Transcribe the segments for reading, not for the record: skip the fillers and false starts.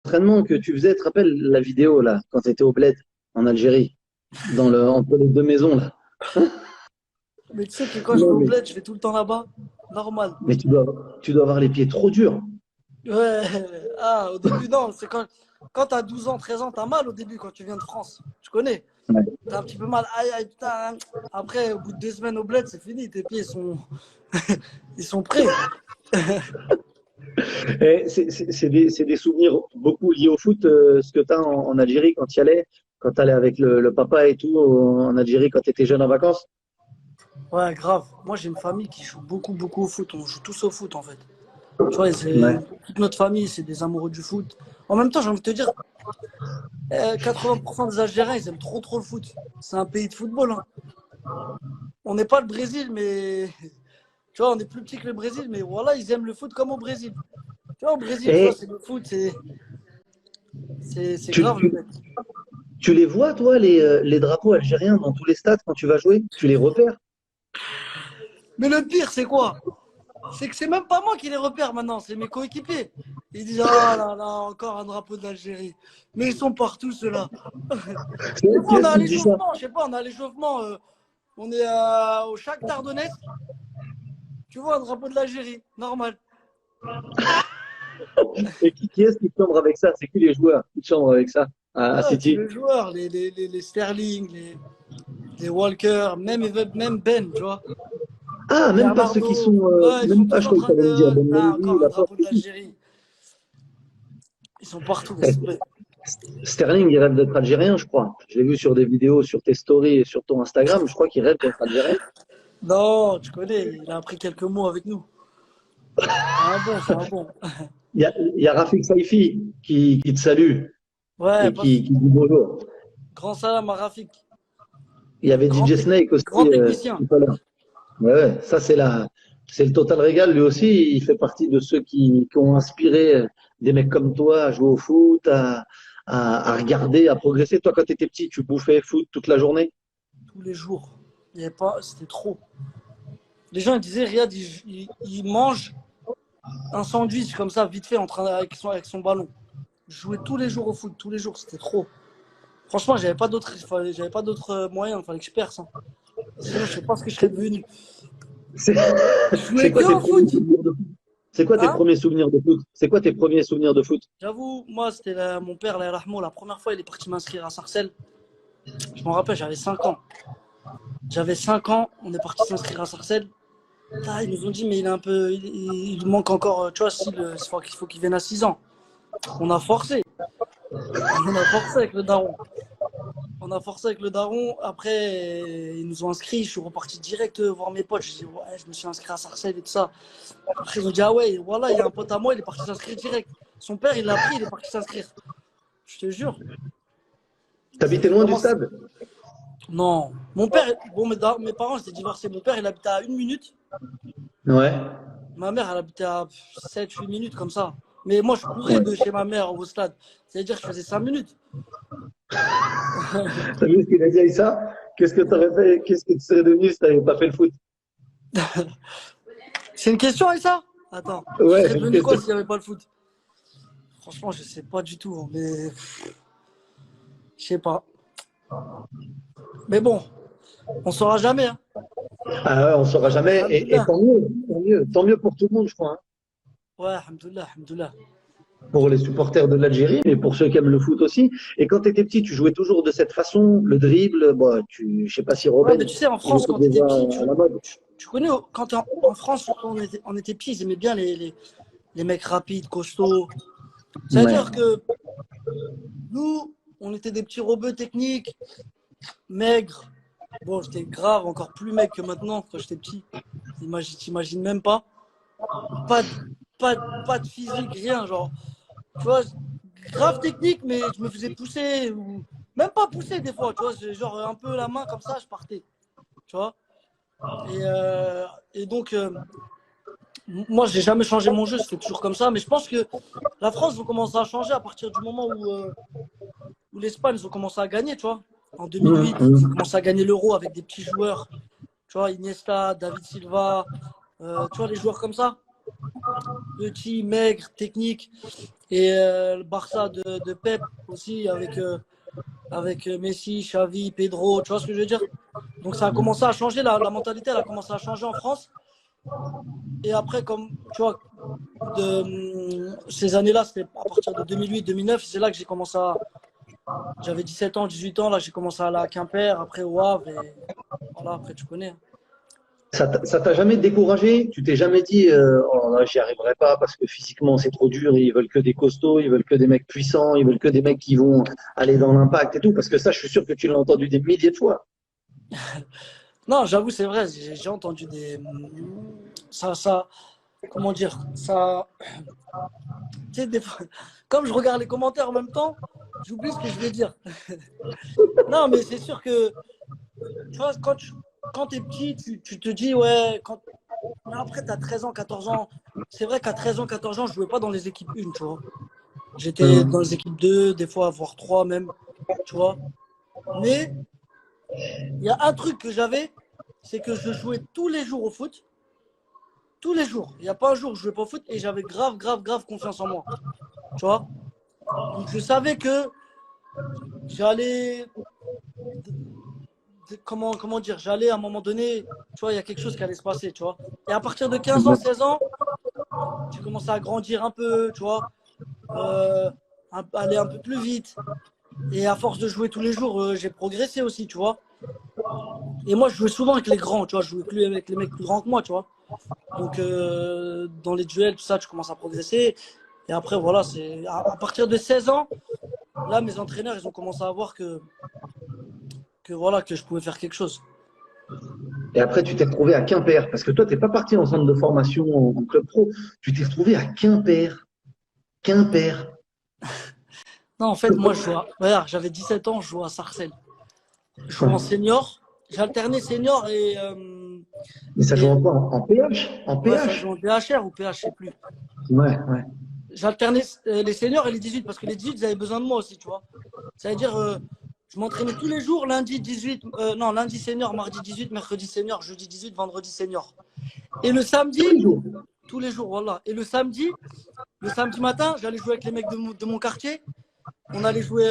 entraînements que tu faisais, tu te rappelles la vidéo là, quand tu étais au Bled en Algérie, entre les deux maisons là. Mais tu sais que quand je vais Non, au bled, je vais tout le temps là-bas. Normal. mais tu dois avoir les pieds trop durs. Ouais. Ah, au début, non. C'est quand t'as 12 ans, 13 ans, t'as mal au début quand tu viens de France. Tu connais. Ouais. T'as un petit peu mal. Aïe, aïe, putain. Après, au bout de 2 semaines au bled, c'est fini. Tes pieds ils sont prêts. Et c'est des souvenirs beaucoup liés au foot, ce que tu as en Algérie quand tu y allais, quand tu allais avec le papa et tout en Algérie quand tu étais jeune en vacances. Ouais, grave. Moi, j'ai une famille qui joue beaucoup, beaucoup au foot. On joue tous au foot, en fait. Tu vois, Ouais. toute notre famille, c'est des amoureux du foot. En même temps, j'ai envie de te dire, 80% des Algériens, ils aiment trop, trop le foot. C'est un pays de football, hein. On n'est pas le Brésil, mais tu vois, on est plus petit que le Brésil, mais voilà, ils aiment le foot comme au Brésil. Tu vois, au Brésil, tu vois, Et c'est le foot, c'est tu, grave le tu, mec. tu les vois, toi, les drapeaux algériens dans tous les stades quand tu vas jouer? Tu les repères? Mais le pire, c'est quoi? C'est que c'est même pas moi qui les repère maintenant, c'est mes coéquipiers. Ils disent, ah là là, encore un drapeau d'Algérie. Mais ils sont partout, ceux-là. Des Qui fois, on est-ce a à qui te dit ça? l'échauffement, je sais pas, on a à l'échauffement, on est au Shakhtar Donetsk, tu vois, un drapeau de l'Algérie, normal. Et qui est-ce qui te chambre avec ça? C'est qui les joueurs qui te chambrent avec ça à Ah, tous City? les joueurs, les Sterling, les Walker, même Ben, tu vois. Ah, même pas ceux qui Bernardo, sont. ouais, ils sont Même pas, tous je en crois que train tu allais me dire de. Ben Ah, Mendy, encore un Laporte drapeau de et tout. l'Algérie. Ils sont partout, laisse tomber. Sterling, il rêve d'être algérien, je crois. Je l'ai vu sur des vidéos, sur tes stories et sur ton Instagram. Je crois qu'il rêve d'être algérien. Non, tu connais, il a appris quelques mots avec nous. C'est un bon, c'est un bon. Il y a Rafik Saifi qui te salue Ouais, et boss. qui dit bonjour. Grand salam à Rafik. Il y avait Grand, DJ Snake aussi grand technicien. tout à l'heure. Ouais, ouais, ça c'est le Total Régal. Lui aussi, il fait partie de ceux qui ont inspiré des mecs comme toi à jouer au foot, à regarder, à progresser. Toi, quand tu étais petit, tu bouffais foot toute la journée. Tous les jours. Il y avait pas, c'était trop. Les gens ils disaient, Riyad, il mange un sandwich comme ça, vite fait, avec son ballon. Je jouais tous les jours au foot, tous les jours, c'était trop. Franchement, j'avais pas d'autres moyens, il fallait que je perce, hein. Sinon, je sais pas ce que je serais devenu. C'est Je jouais c'est que quoi tes au premiers foot. souvenirs de foot? C'est quoi tes Hein? premiers souvenirs de foot? C'est quoi tes premiers souvenirs de foot? J'avoue, moi, c'était mon père, là, Rahmo, la première fois, il est parti m'inscrire à Sarcelles. Je m'en rappelle, j'avais 5 ans. J'avais 5 ans, on est parti s'inscrire à Sarcelles. Là, ils nous ont dit, mais il est un peu. Il manque encore, tu vois, il faut qu'il vienne à 6 ans. On a forcé. On a forcé avec le daron. On a forcé avec le daron. Après, ils nous ont inscrits. Je suis reparti direct voir mes potes. Je dis, ouais, je me suis inscrit à Sarcelles et tout ça. Après, ils ont dit, ah ouais, voilà, il y a un pote à moi, il est parti s'inscrire direct. Son père, il l'a pris, il est parti s'inscrire. Je te jure. T'habitais C'est loin du vraiment. stade? Non. Mon père, bon, mes parents étaient divorcés. Mon père, il habitait à 1 minute. Ouais. Ma mère, elle habitait à 7, 8 minutes comme ça. Mais moi, je courais Ouais. de chez ma mère au stade. C'est-à-dire que je faisais 5 minutes. T'as vu ce qu'il a dit à ça? Qu'est-ce que t'aurais fait? Qu'est-ce que tu serais devenu si t'avais pas fait le foot? C'est une question, et ça? Attends, je Ouais, serais c'est une devenu quoi question. s'il n'y avait pas le foot? Franchement, je sais pas du tout, hein, mais je sais pas. Mais bon, on saura jamais, hein. Ah ouais, on saura jamais. Et Alhamdoulilah. tant mieux, tant mieux, tant mieux pour tout le monde, je crois, hein. Ouais, alhamdoulilah, alhamdoulilah. Pour les supporters de l'Algérie, mais pour ceux qui aiment le foot aussi. Et quand tu étais petit, tu jouais toujours de cette façon, le dribble. Bon, je sais pas si Ouais, Robben, mais tu sais, en il France, était quand t'étais déjà petit, à la mode. tu connais, quand t'es en France, surtout, on était petits, ils aimaient bien les mecs rapides, costauds. Ouais. C'est-à-dire que nous, on était des petits robots techniques, maigres. Bon, j'étais grave, encore plus maigre que maintenant, quand j'étais petit. T'imagines même pas. Pas de, pas de physique, rien, genre. Tu vois, grave technique, mais je me faisais pousser, ou même pas pousser des fois, tu vois, genre un peu la main comme ça, je partais, tu vois. Et, euh, et donc, moi, j'ai jamais changé mon jeu, c'était toujours comme ça, mais je pense que la France va commencer à changer à partir du moment où l'Espagne, ils ont commencé à gagner, tu vois. En Hum, 2008, ils ont hum. commencé à gagner l'Euro avec des petits joueurs, tu vois, Iniesta, David Silva, tu vois, les joueurs comme ça. petit, maigre, technique. Et le Barça de Pep aussi, avec Messi, Xavi, Pedro, tu vois ce que je veux dire? Donc ça a commencé à changer, la mentalité elle a commencé à changer en France. Et après, comme tu vois, ces années-là, c'était à partir de 2008-2009, c'est là que j'ai commencé à. J'avais 17 ans, 18 ans, là j'ai commencé à aller à Quimper, après au Havre, et voilà, après tu connais. Ça t'a jamais découragé? Tu t'es jamais dit, oh là, j'y arriverai pas parce que physiquement c'est trop dur et ils veulent que des costauds, ils veulent que des mecs puissants, ils veulent que des mecs qui vont aller dans l'impact et tout. Parce que ça, je suis sûr que tu l'as entendu des milliers de fois. Non, j'avoue, c'est vrai, j'ai entendu des. Ça, comment dire, ça. Tu sais, des fois, comme je regarde les commentaires en même temps, j'oublie ce que je vais dire. Non, mais c'est sûr que, tu vois, quand t'es petit, tu te dis, ouais, mais après, tu as 13 ans, 14 ans. C'est vrai qu'à 13 ans, 14 ans, je jouais pas dans les équipes 1, tu vois. J'étais dans Hum. les équipes 2, des fois, voire 3 même, tu vois. Mais il y a un truc que j'avais, c'est que je jouais tous les jours au foot. Tous les jours. Il n'y a pas un jour où je jouais pas au foot et j'avais grave, grave, grave confiance en moi. Tu vois. Donc je savais que j'allais. Comment dire, j'allais à un moment donné, tu vois, il y a quelque chose qui allait se passer, tu vois. Et à partir de 15 ans, 16 ans, j'ai commencé à grandir un peu, tu vois, euh, aller un peu plus vite. Et à force de jouer tous les jours, j'ai progressé aussi, tu vois. Et moi, je jouais souvent avec les grands, tu vois, je jouais plus avec les mecs plus grands que moi, tu vois. Donc, dans les duels, tout ça, tu commences à progresser. Et après, voilà, c'est à partir de 16 ans, là, mes entraîneurs, ils ont commencé à voir que voilà, que je pouvais faire quelque chose. Et après, tu t'es retrouvé à Quimper. Parce que toi, t'es pas parti en centre de formation en club pro. Tu t'es retrouvé à Quimper. Quimper. Non, en fait, moi, regarde, j'avais 17 ans, je jouais à Sarcelles. Je jouais en Ouais. senior. J'ai alterné senior Mais ça joue et en quoi? En PH? En ouais, ça joue PH? en DHR ou PH, je sais plus. Ouais, ouais. J'alternais les seniors et les 18 parce que les 18, ils avaient besoin de moi aussi, tu vois. Ça veut dire, je m'entraînais tous les jours, lundi 18, non, lundi senior, mardi 18, mercredi senior, jeudi 18, vendredi senior. Et le Tous les samedi, jours. tous les jours, voilà. Et le samedi matin, j'allais jouer avec les mecs de mon quartier. On allait jouer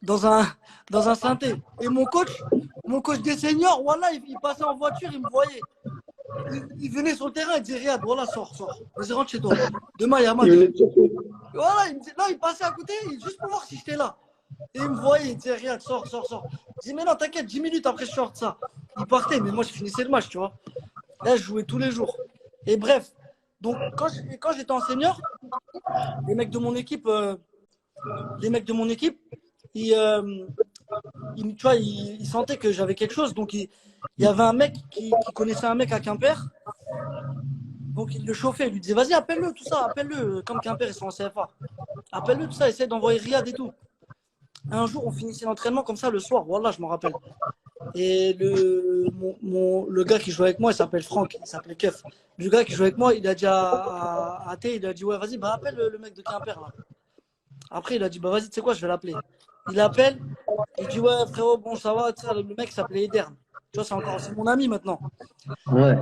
dans un, dans un synthé. Et mon coach des seniors, voilà, il passait en voiture, il me voyait. Il venait sur le terrain, il disait, Riyad, voilà, sors. Vas-y, rentre chez toi. Demain, il y a Il match. venait te chercher. Voilà, il me disait, non, il passait à côté, juste pour voir si j'étais là. Et il me voyait, il disait, Riyad, sors. Je dis, mais non, t'inquiète, 10 minutes après, je sors de ça. Il partait, mais moi, je finissais le match, tu vois. Là, je jouais tous les jours. Et bref, donc, quand j'étais en senior, les mecs de mon équipe, les mecs de mon équipe, ils, euh, tu vois, ils sentaient que j'avais quelque chose. Donc, il y avait un mec qui connaissait un mec à Quimper. Donc, il le chauffait. Il lui disait, vas-y, appelle-le, tout ça, appelle-le. Comme Quimper, ils sont en CFA. Appelle-le, tout ça, essaie d'envoyer Riyad et tout. Un jour, on finissait l'entraînement comme ça le soir. Voilà, je m'en rappelle. Et le gars qui jouait avec moi, il s'appelle Franck, il s'appelait Keuf. Le gars qui jouait avec moi, il a dit à Thé, il a dit, ouais, vas-y, bah, appelle le mec de Quimper, là. Après, il a dit, bah, vas-y, tu sais quoi, je vais l'appeler. Il appelle, il dit, ouais, frérot, bon, ça va, tu sais, le mec s'appelait Edern. Tu vois, c'est mon ami maintenant. Ouais.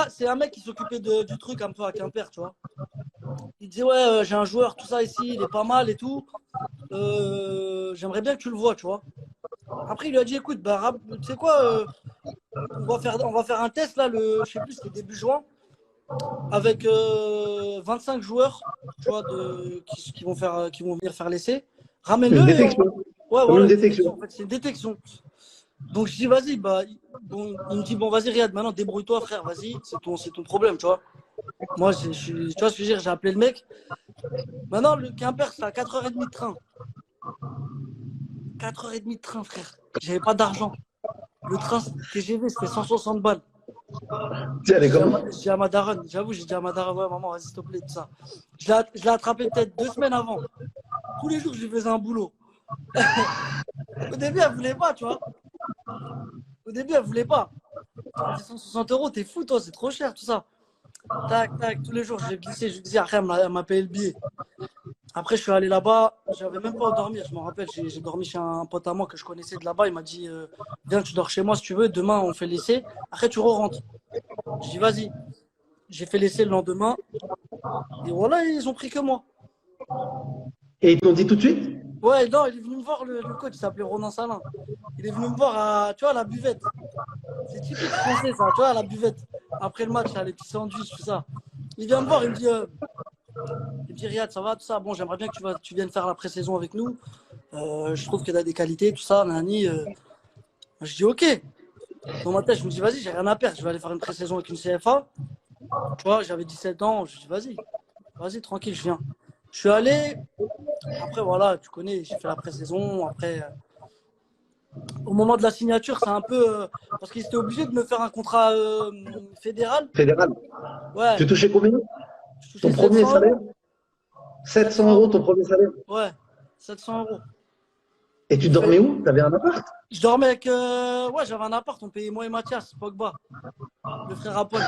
C'est un mec qui s'occupait du truc un peu à Quimper, tu vois. Il disait, ouais, j'ai un joueur, tout ça ici, il est pas mal et tout. J'aimerais bien que tu le vois, tu vois. Après, il lui a dit, écoute, bah, tu sais quoi, on va faire un test là, je sais plus, c'était début juin, avec 25 joueurs, tu vois, qui vont venir faire l'essai. Une Ramène-le et on. détection. Ouais, Comme voilà, une une détection. détection. En fait, c'est une détection. Donc je dis, vas-y, bah, bon, il me dit, bon, vas-y, Riyad, maintenant débrouille-toi, frère, vas-y, c'est ton problème, tu vois. Moi, tu vois ce que je veux dire, j'ai appelé le mec. Maintenant, le Quimper, c'est à 4h30 de train. 4h30 de train, frère. J'avais pas d'argent. Le train TGV, c'était 160 balles. Tu sais, elle est J'ai dit à comment? ma, j'ai dit à ma daronne, j'avoue, j'ai dit à ma daronne, ouais, maman, vas-y, s'il te plaît, tout ça. Je l'ai attrapé peut-être 2 semaines avant. Tous les jours, je lui faisais un boulot. Au début, elle voulait pas, tu vois. Au début, elle voulait pas. Elle me dit 160 euros, t'es fou, toi, c'est trop cher, tout ça. Tac, tac, tous les jours, je l'ai glissé, je lui disais, après, elle m'a payé le billet. Après, je suis allé là-bas, j'avais même pas où dormir, je me rappelle, j'ai dormi chez un pote à moi que je connaissais de là-bas, il m'a dit, viens, tu dors chez moi si tu veux, demain, on fait l'essai, après, tu re-rentres. Je dis, vas-y. J'ai fait l'essai le lendemain. Et voilà, ils ont pris que moi. Et ils t'ont dit tout de suite? Ouais, non, il est venu me voir, le coach, il s'appelait Ronan Salin. Il est venu me voir tu vois, à la buvette. C'est typique français, ça, tu vois, à la buvette. Après le match, là, les petits sandwichs, tout ça. Il vient me voir, il me dit Riyad, ça va, tout ça. Bon, j'aimerais bien que tu viennes faire la pré-saison avec nous. Je trouve que tu as des qualités, tout ça, nani. Je dis ok. Dans ma tête, je me dis vas-y, j'ai rien à perdre. Je vais aller faire une pré-saison avec une CFA. Tu vois, j'avais 17 ans. Je dis vas-y, tranquille, je viens. Je suis allé. Après, voilà, tu connais, j'ai fait la pré-saison. Après, au moment de la signature, c'est un peu. Parce qu'ils étaient obligés de me faire un contrat fédéral. Fédéral. Ouais, Tu touchais combien? je Ton touchais premier 700 salaire? euros. 700 700 euros euros. ton premier salaire? Ouais, 700 euros. Et tu Il dormais fait... où? Tu avais un appart? Je dormais avec. Ouais, j'avais un appart, on payait moi et Mathias, Pogba, le frère à Paul.